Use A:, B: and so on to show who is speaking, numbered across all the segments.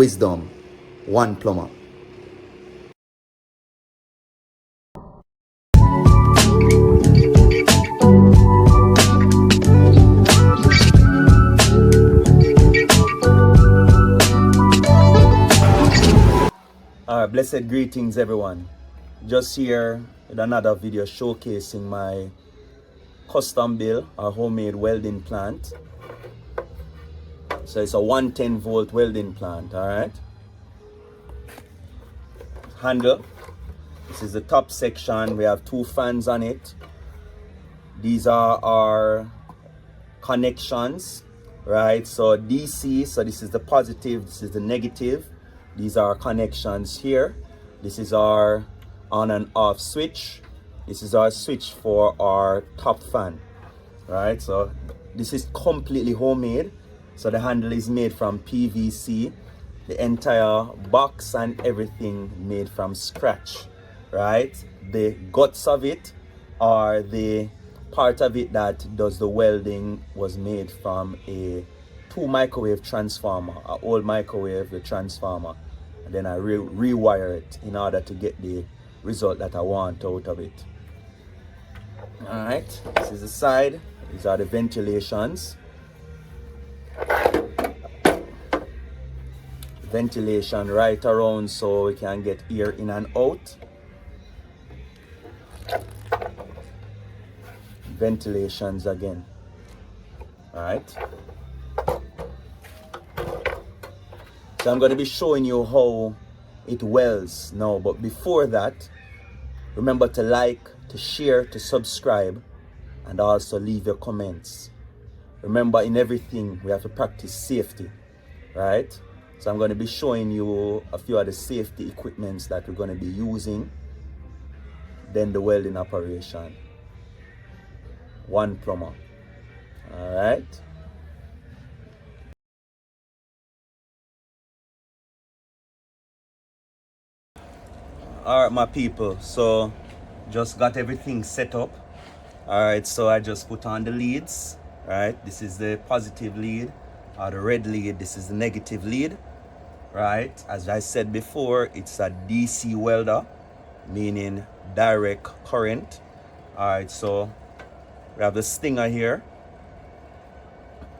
A: Wisdom, one plumber. Alright, blessed greetings everyone. Just here with another video showcasing my custom build, a homemade welding plant. So it's a 110 volt welding plant, alright. Handle. This is the top section. We have two fans on it. These are our connections, right? So DC, so this is the positive, this is the negative. These are our connections here. This is our on and off switch. This is our switch for our top fan, right? So this is completely homemade. So the handle is made from PVC. The entire box and everything made from scratch, right? The guts of it, or the part of it that does the welding, was made from a 2 microwave transformer, an old microwave, the transformer. And then I rewire it in order to get the result that I want out of it. All right, this is the side. These are the ventilations. Ventilation right around so we can get air in and out. Ventilations again. All right. So I'm going to be showing you how it welds now, but before that, remember to like, to share, to subscribe, and also leave your comments. Remember, in everything we have to practice safety, right? So I'm going to be showing you a few of the safety equipments that we're going to be using, then the welding operation. One plumber. All right. All right, my people. So just got everything set up. All right. So I just put on the leads. Right. This is the positive lead, or the red lead. This is the negative lead. Right. As I said before, it's a DC welder, meaning direct current. All right. So we have the stinger here,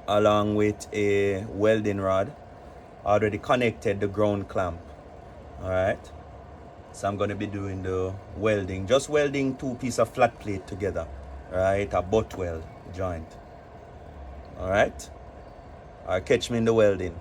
A: along with a welding rod, already connected the ground clamp. All right. So I'm going to be doing the welding, just welding 2 pieces of flat plate together, right? A butt weld joint. All right. All right, catch me in the welding.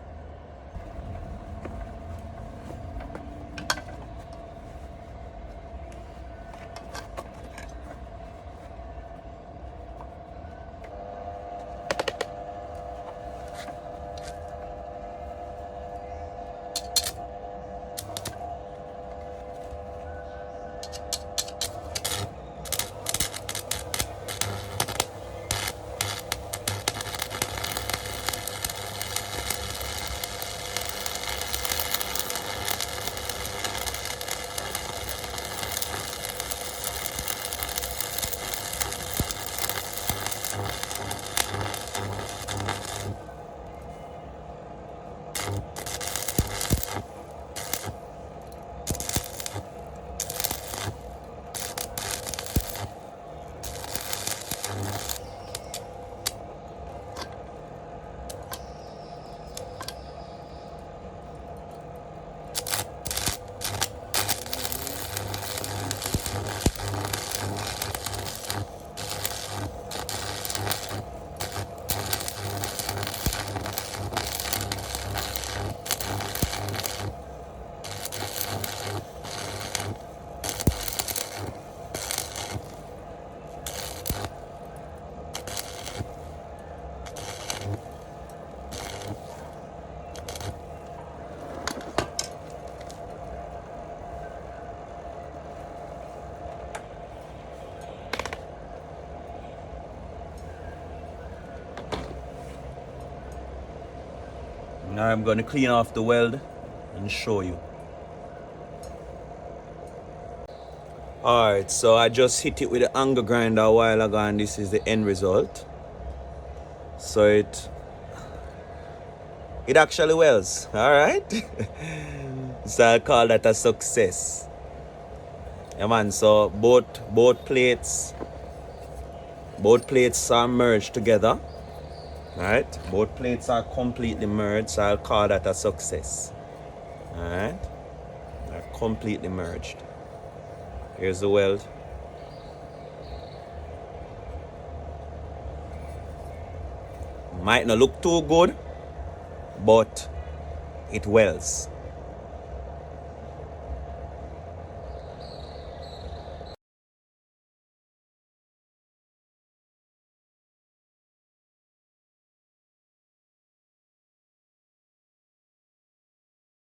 A: Now I'm going to clean off the weld and show you. Alright, so I just hit it with the angle grinder a while ago, and this is the end result. So it actually welds. All right. So I'll call that a success. Yeah, man. So both plates are merged together. All right. Both plates are completely merged. So I'll call that a success. All right. They're completely merged. Here's the weld. Might not look too good, but it welds.